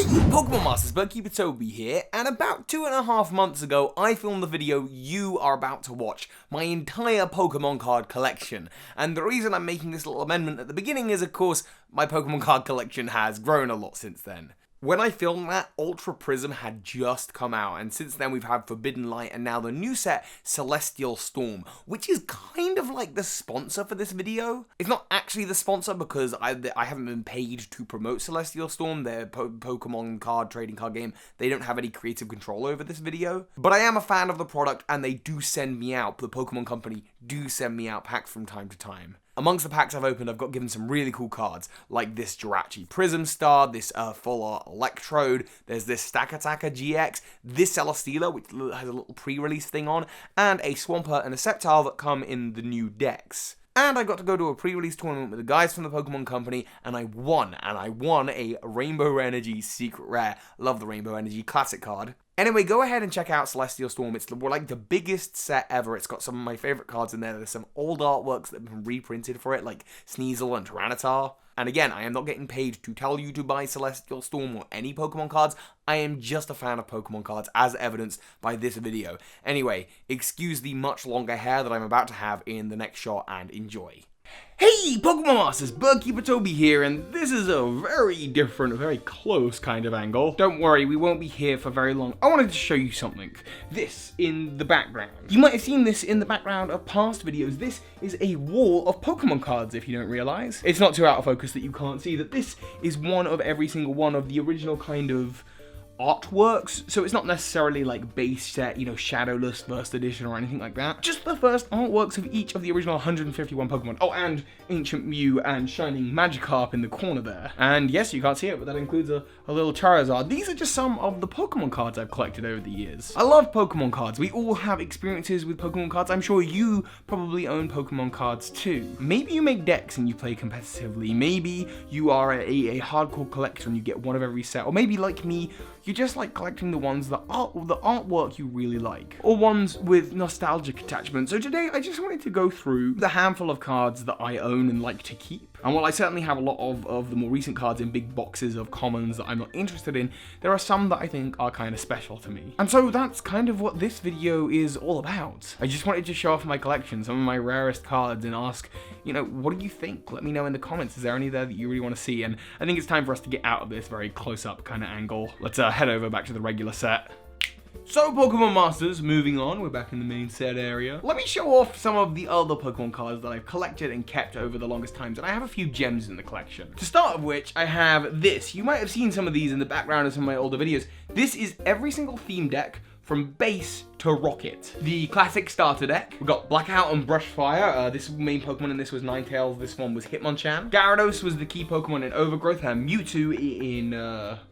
Hey Pokemon Masters, McKee here, and about 2.5 months ago I filmed the video you are about to watch, my entire Pokemon card collection. And the reason I'm making this little amendment at the beginning is, of course, my Pokemon card collection has grown a lot since then. When I filmed that, Ultra Prism had just come out, and since then we've had Forbidden Light and now the new set, Celestial Storm, which is kind of like the sponsor for this video. It's not actually the sponsor because I haven't been paid to promote Celestial Storm, their Pokemon card trading card game. They don't have any creative control over this video. But I am a fan of the product and they do send me out, the Pokemon company do send me out packs from time to time. Amongst the packs I've opened, I've got given some really cool cards, like this Jirachi Prism Star, this Full Art Electrode, there's this Stack Attacker GX, this Celesteela, which has a little pre-release thing on, and a Swampert and a Sceptile that come in the new decks. And I got to go to a pre-release tournament with the guys from the Pokemon Company, and I won a Rainbow Energy Secret Rare. Love the Rainbow Energy Classic card. Anyway, go ahead and check out Celestial Storm. It's like the biggest set ever. It's got some of my favorite cards in there. There's some old artworks that have been reprinted for it, like Sneasel and Tyranitar. And again, I am not getting paid to tell you to buy Celestial Storm or any Pokemon cards. I am just a fan of Pokemon cards, as evidenced by this video. Anyway, excuse the much longer hair that I'm about to have in the next shot and enjoy. Hey Pokemon Masters, McKee here, and this is a very different, very close kind of angle. Don't worry, we won't be here for very long. I wanted to show you something. This in the background. You might have seen this in the background of past videos. This is a wall of Pokemon cards, if you don't realize. It's not too out of focus that you can't see that this is one of every single one of the original kind of artworks, so it's not necessarily like base set, you know, Shadowless first edition or anything like that. Just the first artworks of each of the original 151 Pokemon. Oh, and Ancient Mew and Shining Magikarp in the corner there. And yes, you can't see it, but that includes a little Charizard. These are just some of the Pokemon cards I've collected over the years. I love Pokemon cards. We all have experiences with Pokemon cards. I'm sure you probably own Pokemon cards too. Maybe you make decks and you play competitively. Maybe you are a hardcore collector and you get one of every set. Or maybe like me, you just like collecting the ones that the artwork you really like, or ones with nostalgic attachment. So today I just wanted to go through the handful of cards that I own and like to keep. And while I certainly have a lot of the more recent cards in big boxes of commons that I'm not interested in, there are some that I think are kind of special to me. And so that's kind of what this video is all about. I just wanted to show off my collection, some of my rarest cards, and ask, you know, what do you think? Let me know in the comments. Is there any there that you really want to see? And I think it's time for us to get out of this very close-up kind of angle. Let's head over back to the regular set. So Pokemon Masters, moving on, we're back in the main set area. Let me show off some of the other Pokemon cards that I've collected and kept over the longest times, and I have a few gems in the collection. To start with which, I have this. You might have seen some of these in the background of some of my older videos. This is every single theme deck from base to Rocket. The classic starter deck. We've got Blackout and Brushfire. This main Pokemon in this was Ninetales. This one was Hitmonchan. Gyarados was the key Pokemon in Overgrowth, and Mewtwo in,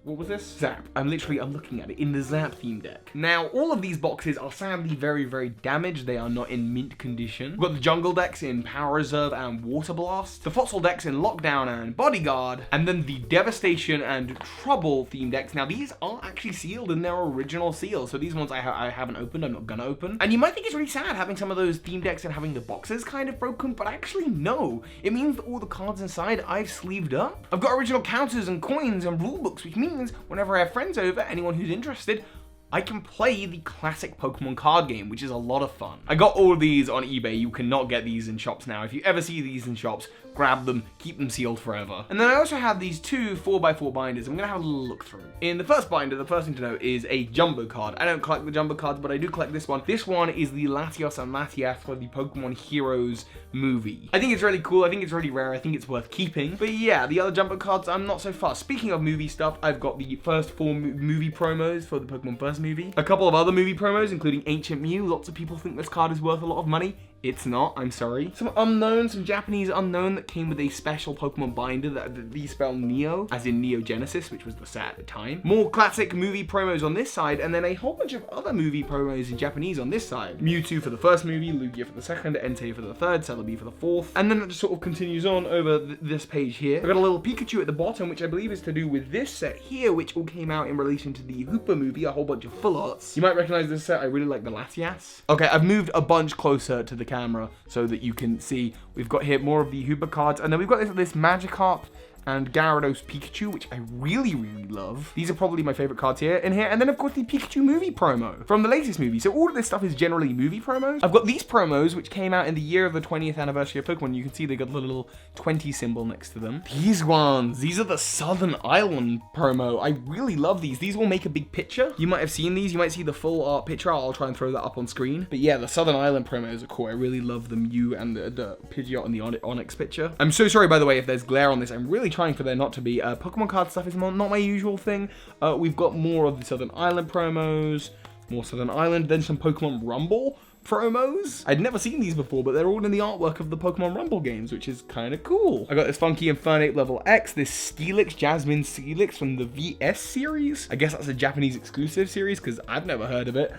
what was this? Zap. I'm looking at it in the Zap theme deck. Now, all of these boxes are sadly very, very damaged. They are not in mint condition. We've got the Jungle decks in Power Reserve and Water Blast. The Fossil decks in Lockdown and Bodyguard. And then the Devastation and Trouble theme decks. Now, these are actually sealed in their original seal. So these ones I haven't opened. I'm not gonna open. And you might think it's really sad having some of those theme decks and having the boxes kind of broken, but actually no. It means that all the cards inside I've sleeved up. I've got original counters and coins and rule books, which means whenever I have friends over, anyone who's interested, I can play the classic Pokemon card game, which is a lot of fun. I got all of these on eBay. You cannot get these in shops now. If you ever see these in shops, grab them, keep them sealed forever. And then I also have these two 4x4 binders. I'm gonna have a little look through. In the first binder, the first thing to know is a jumbo card. I don't collect the jumbo cards, but I do collect this one. This one is the Latios and Latias for the Pokemon Heroes movie. I think it's really cool. I think it's really rare. I think it's worth keeping. But yeah, the other jumbo cards, I'm not so fast. Speaking of movie stuff, I've got the first 4 movie promos for the Pokemon First movie. A couple of other movie promos, including Ancient Mew. Lots of people think this card is worth a lot of money. It's not, I'm sorry. Some unknown, some Japanese unknown that came with a special Pokemon binder that these spell Neo, as in Neo Genesis, which was the set at the time. More classic movie promos on this side, and then a whole bunch of other movie promos in Japanese on this side. Mewtwo for the first movie, Lugia for the second, Entei for the third, Celebi for the fourth, and then it just sort of continues on over this page here. I've got a little Pikachu at the bottom, which I believe is to do with this set here, which all came out in relation to the Hoopa movie, a whole bunch of full arts. You might recognize this set. I really like the Latias. Okay, I've moved a bunch closer to the camera so that you can see. We've got here more of the Hoopa cards, and then we've got this Magikarp and Gyarados Pikachu, which I really, really love. These are probably my favorite cards here. And then, of course, the Pikachu movie promo from the latest movie. So all of this stuff is generally movie promos. I've got these promos, which came out in the year of the 20th anniversary of Pokemon. You can see they got the little 20 symbol next to them. These ones, these are the Southern Island promo. I really love these. These will make a big picture. You might have seen these. You might see the full art picture. I'll try and throw that up on screen. But yeah, the Southern Island promos are cool. I really love the Mew and the Pidgeot and the Onyx picture. I'm so sorry, by the way, if there's glare on this. I'm really trying for there not to be. Pokemon card stuff is not my usual thing. We've got more of the Southern Island promos, more Southern Island, then some Pokemon Rumble promos. I'd never seen these before, but they're all in the artwork of the Pokemon Rumble games, which is kind of cool. I got this Funky Infernape level X, this Steelix, Jasmine Steelix from the VS series. I guess that's a Japanese exclusive series because I've never heard of it.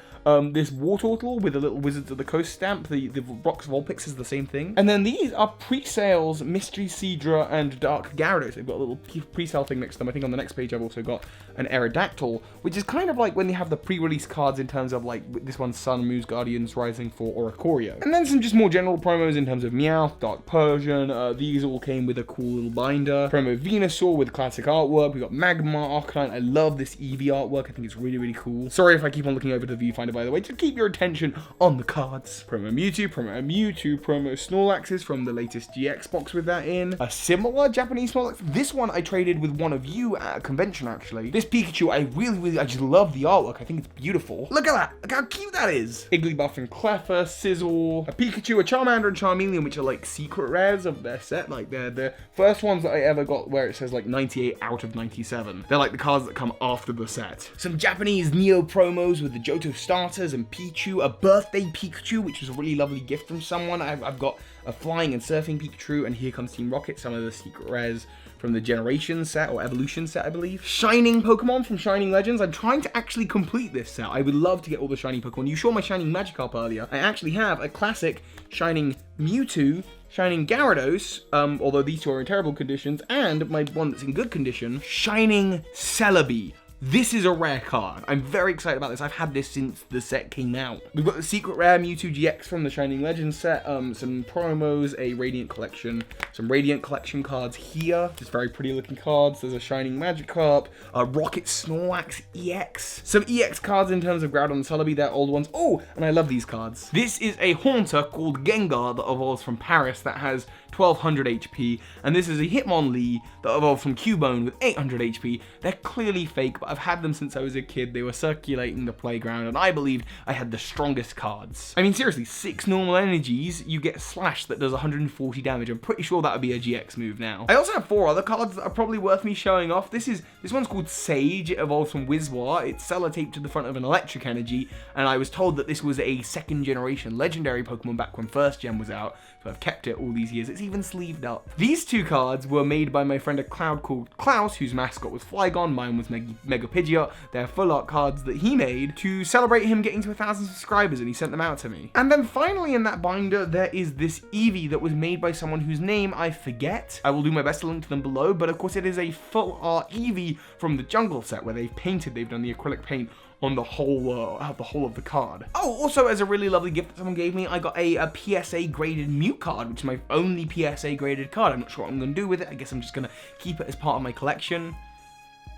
This Wartortle with a little Wizards of the Coast stamp. The Rox Vulpix is the same thing. And then these are pre-sales Mystery Seadra and Dark Gyarados. They've got a little pre-sale thing next to them. I think on the next page I've also got an Aerodactyl, which is kind of like when they have the pre-release cards in terms of like this one's Sun, Moon's Guardians, Rising for Oricorio. And then some just more general promos in terms of Meowth, Dark Persian. These all came with a cool little binder. Promo Venusaur with classic artwork. We got Magma, Arcanine. I love this Eevee artwork. I think it's really, really cool. Sorry if I keep on looking over to the viewfinder, by the way, to keep your attention on the cards. Promo Mewtwo, promo Snorlaxes from the latest GX box with that in. A similar Japanese Snorlax. This one I traded with one of you at a convention, actually. This Pikachu, I just love the artwork. I think it's beautiful. Look at that. Look how cute that is. Igglybuff and Cleffa, Sizzle, a Pikachu, a Charmander, and Charmeleon, which are like secret rares of their set. Like they're the first ones that I ever got where it says like 98 out of 97. They're like the cards that come after the set. Some Japanese Neo promos with the Johto starters and Pichu, a birthday Pikachu, which was a really lovely gift from someone. I've got a flying and surfing Pikachu, and here comes Team Rocket, some of the secret rares from the Generation set, or Evolution set, I believe. Shining Pokemon from Shining Legends. I'm trying to actually complete this set. I would love to get all the Shining Pokemon. You saw my Shining Magikarp earlier. I actually have a classic Shining Mewtwo, Shining Gyarados, although these two are in terrible conditions, and my one that's in good condition, Shining Celebi. This is a rare card. I'm very excited about this. I've had this since the set came out. We've got the secret rare Mewtwo GX from the Shining Legends set, some promos, a Radiant Collection, some Radiant Collection cards here. Just very pretty looking cards. There's a Shining Magikarp, a Rocket Snorlax EX, some EX cards in terms of Groudon and Celebi, they're old ones. Oh, and I love these cards. This is a Haunter called Gengar that evolves from Paris that has 1200 HP, and this is a Hitmonlee that evolved from Cubone with 800 HP. They're clearly fake, but I've had them since I was a kid. They were circulating the playground, and I believed I had the strongest cards. I mean, seriously, 6 normal energies, you get Slash that does 140 damage. I'm pretty sure that would be a GX move now. I also have 4 other cards that are probably worth me showing off. This one's called Sage. It evolves from Wizwar. It's sellotaped to the front of an electric energy, and I was told that this was a 2nd generation legendary Pokemon back when 1st gen was out, so I've kept it all these years. It's even sleeved up. These 2 cards were made by my friend a cloud called Klaus, whose mascot was Flygon. Mine was Mega Pidgeot. They're full art cards that he made to celebrate him getting to 1,000 subscribers, and he sent them out to me. And then finally in that binder, there is this Eevee that was made by someone whose name I forget. I will do my best to link to them below, but of course it is a full art Eevee from the Jungle set where they've done the acrylic paint on the whole of the card. Oh, also as a really lovely gift that someone gave me, I got a PSA graded Mew card, which is my only PSA graded card. I'm not sure what I'm going to do with it. I guess I'm just going to keep it as part of my collection.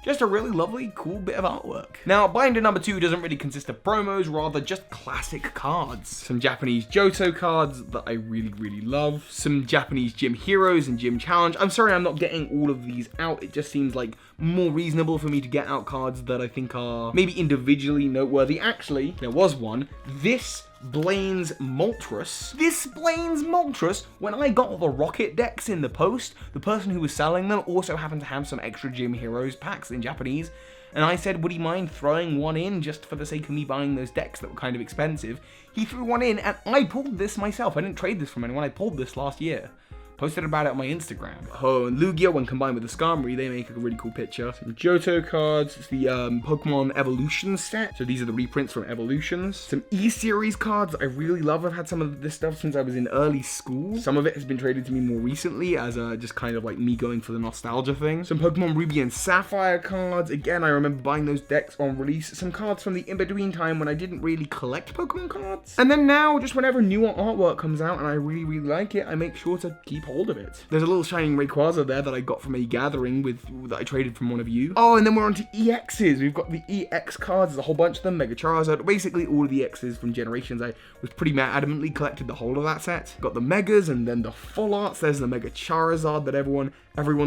Just a really lovely, cool bit of artwork. Now, binder number 2 doesn't really consist of promos, rather just classic cards. Some Japanese Johto cards that I really, really love. Some Japanese Gym Heroes and Gym Challenge. I'm sorry I'm not getting all of these out. It just seems like more reasonable for me to get out cards that I think are maybe individually noteworthy. Actually, there was one. This Blaine's Moltres. This Blaine's Moltres, when I got the Rocket decks in the post, the person who was selling them also happened to have some extra Gym Heroes packs in Japanese, and I said, would he mind throwing one in just for the sake of me buying those decks that were kind of expensive? He threw one in, and I pulled this myself. I didn't trade this from anyone. I pulled this last year. Posted about it on my Instagram. Oh, and Lugia, when combined with the Skarmory, they make a really cool picture. Some Johto cards. It's the Pokemon Evolution set. So these are the reprints from Evolutions. Some E-Series cards I really love. I've had some of this stuff since I was in early school. Some of it has been traded to me more recently as just kind of like me going for the nostalgia thing. Some Pokemon Ruby and Sapphire cards. Again, I remember buying those decks on release. Some cards from the in-between time when I didn't really collect Pokemon cards. And then now, just whenever new artwork comes out and I really, really like it, I make sure to keep hold of it. There's a little Shining Rayquaza there that I got from a gathering that I traded from one of you. Oh, and then we're on to EXs. We've got the EX cards. There's a whole bunch of them. Mega Charizard. Basically, all of the EXs from Generations. I was pretty adamantly collected the whole of that set. Got the Megas and then the Full Arts. There's the Mega Charizard that everyone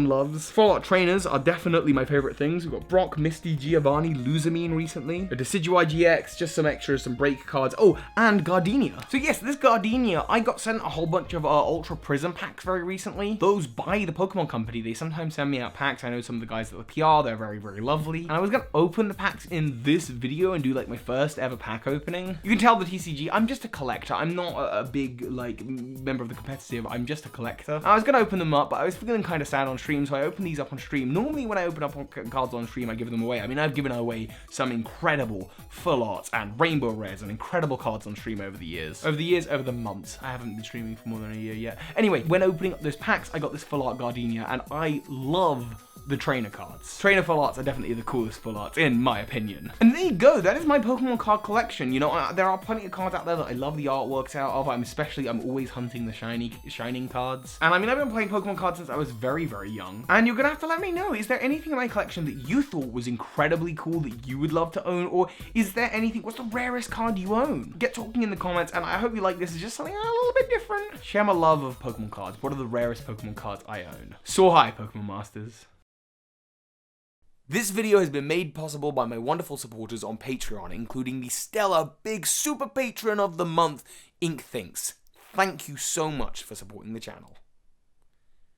loves. Full Art trainers are definitely my favorite things. We've got Brock, Misty, Giovanni, Luzamine recently. A Decidueye GX, just some extras, some break cards. Oh, and Gardenia. So yes, this Gardenia, I got sent a whole bunch of Ultra Prism packs very recently. Those by the Pokemon Company. They sometimes send me out packs. I know some of the guys at the PR, they're very, very lovely. And I was gonna open the packs in this video and do like my first ever pack opening. You can tell the TCG, I'm just a collector. I'm not a big like member of the competitive. I'm just a collector. I was gonna open them up, but I was feeling kind of sad on stream, so I opened these up on stream. Normally when I open up cards on stream, I give them away. I mean, I've given away some incredible Full Arts and Rainbow Rares and incredible cards on stream over the years. Over the months. I haven't been streaming for more than a year yet. Anyway, when opening up those packs, I got this Full Art Gardenia, and I love the trainer cards. Trainer Full Arts are definitely the coolest Full Arts, in my opinion. And there you go, that is my Pokemon card collection. You know, there are plenty of cards out there that I love the artworks out of. I'm always hunting the shining cards. And I mean, I've been playing Pokemon cards since I was very, very young. And you're gonna have to let me know, is there anything in my collection that you thought was incredibly cool that you would love to own? Or is there anything, what's the rarest card you own? Get talking in the comments, and I hope you like this. It's just something a little bit different. Share my love of Pokemon cards. What are the rarest Pokemon cards I own? So hi, Pokemon Masters. This video has been made possible by my wonderful supporters on Patreon, including the stellar big super patron of the month, Ink Thinks. Thank you so much for supporting the channel.